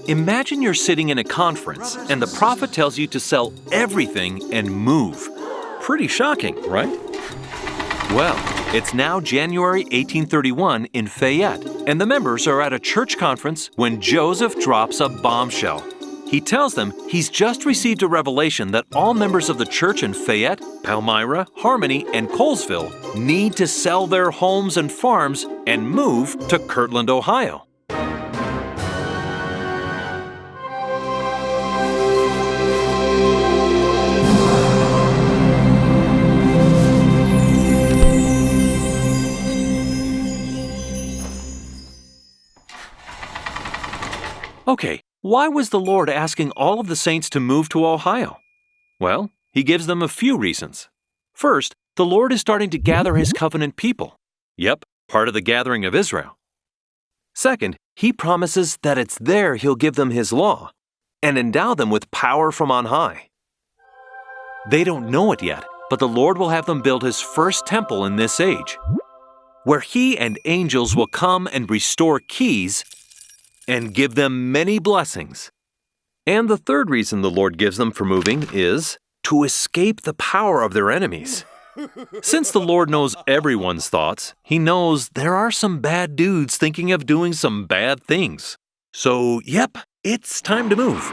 Imagine you're sitting in a conference and the prophet tells you to sell everything and move. Pretty shocking, right? Well, it's now January 1831 in Fayette, and the members are at a church conference when Joseph drops a bombshell. He tells them he's just received a revelation that all members of the church in Fayette, Palmyra, Harmony, and Colesville need to sell their homes and farms and move to Kirtland, Ohio. Okay, why was the Lord asking all of the saints to move to Ohio? Well, He gives them a few reasons. First, the Lord is starting to gather His covenant people. Yep, part of the gathering of Israel. Second, He promises that it's there He'll give them His law and endow them with power from on high. They don't know it yet, but the Lord will have them build His first temple in this age, where He and angels will come and restore keys and give them many blessings. And the third reason the Lord gives them for moving is to escape the power of their enemies. Since the Lord knows everyone's thoughts, He knows there are some bad dudes thinking of doing some bad things. So, yep, it's time to move.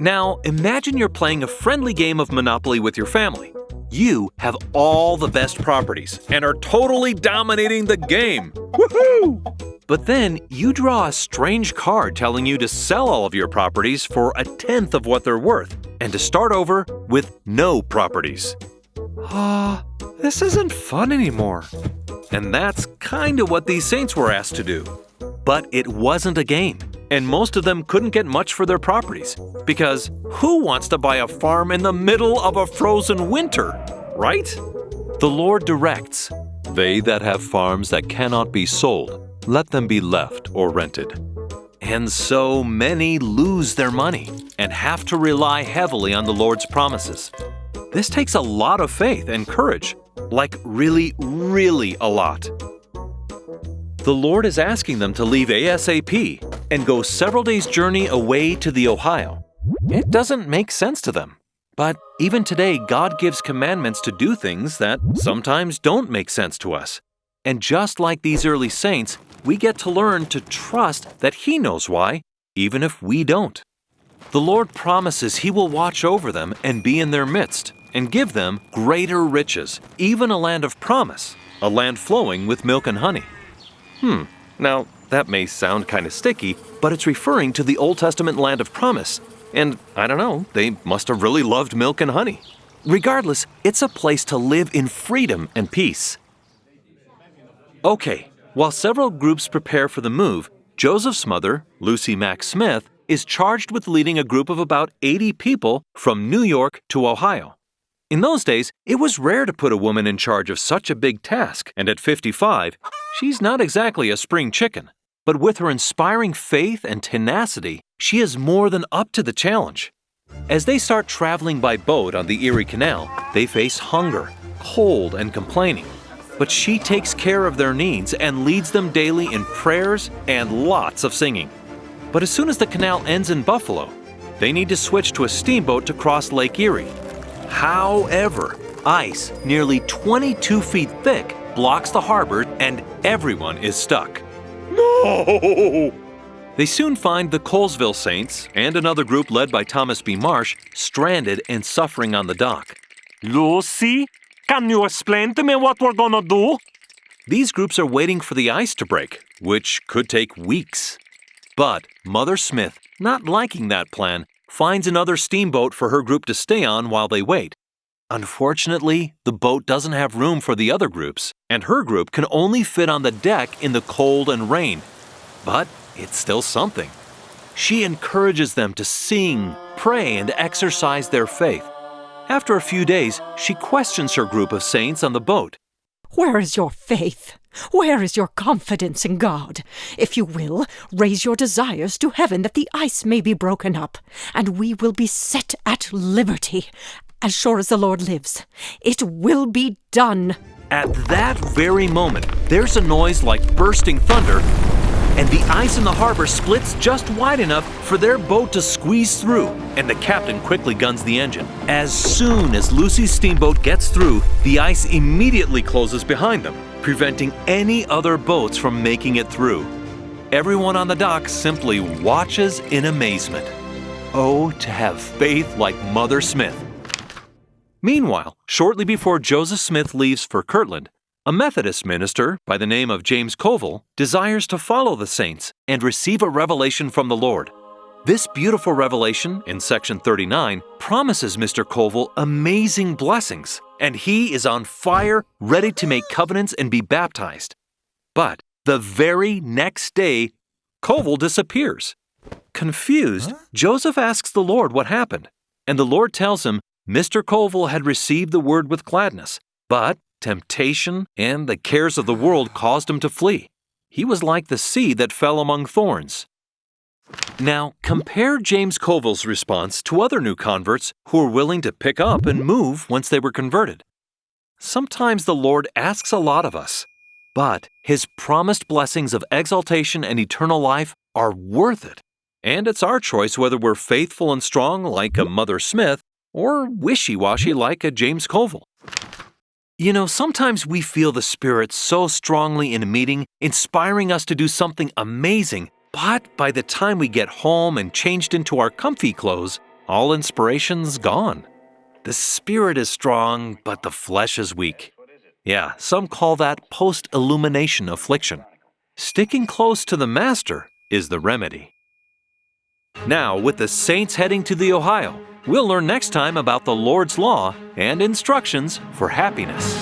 Now, imagine you're playing a friendly game of Monopoly with your family. You have all the best properties and are totally dominating the game. Woohoo! But then you draw a strange card telling you to sell all of your properties for 1/10 of what they're worth and to start over with no properties. This isn't fun anymore. And that's kind of what these saints were asked to do. But it wasn't a game, and most of them couldn't get much for their properties because who wants to buy a farm in the middle of a frozen winter, right? The Lord directs, "They that have farms that cannot be sold, let them be left or rented." And so many lose their money and have to rely heavily on the Lord's promises. This takes a lot of faith and courage, like really, really a lot. The Lord is asking them to leave ASAP and go several days' journey away to the Ohio. It doesn't make sense to them. But even today, God gives commandments to do things that sometimes don't make sense to us. And just like these early saints, we get to learn to trust that He knows why, even if we don't. The Lord promises He will watch over them and be in their midst and give them greater riches, even a land of promise, a land flowing with milk and honey. Now, that may sound kind of sticky, but it's referring to the Old Testament land of promise. And I don't know, they must have really loved milk and honey. Regardless, it's a place to live in freedom and peace. Okay, while several groups prepare for the move, Joseph's mother, Lucy Mack Smith, is charged with leading a group of about 80 people from New York to Ohio. In those days, it was rare to put a woman in charge of such a big task, and at 55, she's not exactly a spring chicken. But with her inspiring faith and tenacity, she is more than up to the challenge. As they start traveling by boat on the Erie Canal, they face hunger, cold, and complaining. But she takes care of their needs and leads them daily in prayers and lots of singing. But as soon as the canal ends in Buffalo, they need to switch to a steamboat to cross Lake Erie. However, ice nearly 22 feet thick blocks the harbor and everyone is stuck. No! They soon find the Colesville Saints and another group led by Thomas B. Marsh stranded and suffering on the dock. Lucy, can you explain to me what we're gonna do? These groups are waiting for the ice to break, which could take weeks. But Mother Smith, not liking that plan, finds another steamboat for her group to stay on while they wait. Unfortunately, the boat doesn't have room for the other groups, and her group can only fit on the deck in the cold and rain. But it's still something. She encourages them to sing, pray, and exercise their faith. After a few days, she questions her group of saints on the boat. Where is your faith? Where is your confidence in God? If you will, raise your desires to heaven that the ice may be broken up, and we will be set at liberty. As sure as the Lord lives, it will be done. At that very moment, there's a noise like bursting thunder, and the ice in the harbor splits just wide enough for their boat to squeeze through, and the captain quickly guns the engine. As soon as Lucy's steamboat gets through, the ice immediately closes behind them, preventing any other boats from making it through. Everyone on the dock simply watches in amazement. Oh, to have faith like Mother Smith. Meanwhile, shortly before Joseph Smith leaves for Kirtland, a Methodist minister by the name of James Covell desires to follow the saints and receive a revelation from the Lord. This beautiful revelation in section 39 promises Mr. Covell amazing blessings, and he is on fire, ready to make covenants and be baptized. But the very next day, Covell disappears. Confused, Joseph asks the Lord what happened, and the Lord tells him Mr. Covell had received the word with gladness, but temptation and the cares of the world caused him to flee. He was like the seed that fell among thorns. Now, compare James Covell's response to other new converts who were willing to pick up and move once they were converted. Sometimes the Lord asks a lot of us, but His promised blessings of exaltation and eternal life are worth it. And it's our choice whether we're faithful and strong like a Mother Smith or wishy-washy like a James Covell. You know, sometimes we feel the Spirit so strongly in a meeting, inspiring us to do something amazing, but by the time we get home and changed into our comfy clothes, all inspiration's gone. The Spirit is strong, but the flesh is weak. Yeah, some call that post-illumination affliction. Sticking close to the Master is the remedy. Now, with the saints heading to the Ohio, we'll learn next time about the Lord's law and instructions for happiness.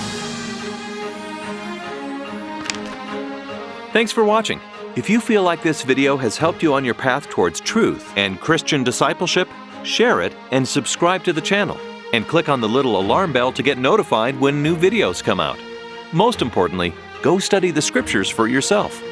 Thanks for watching. If you feel like this video has helped you on your path towards truth and Christian discipleship, share it and subscribe to the channel. And click on the little alarm bell to get notified when new videos come out. Most importantly, go study the scriptures for yourself.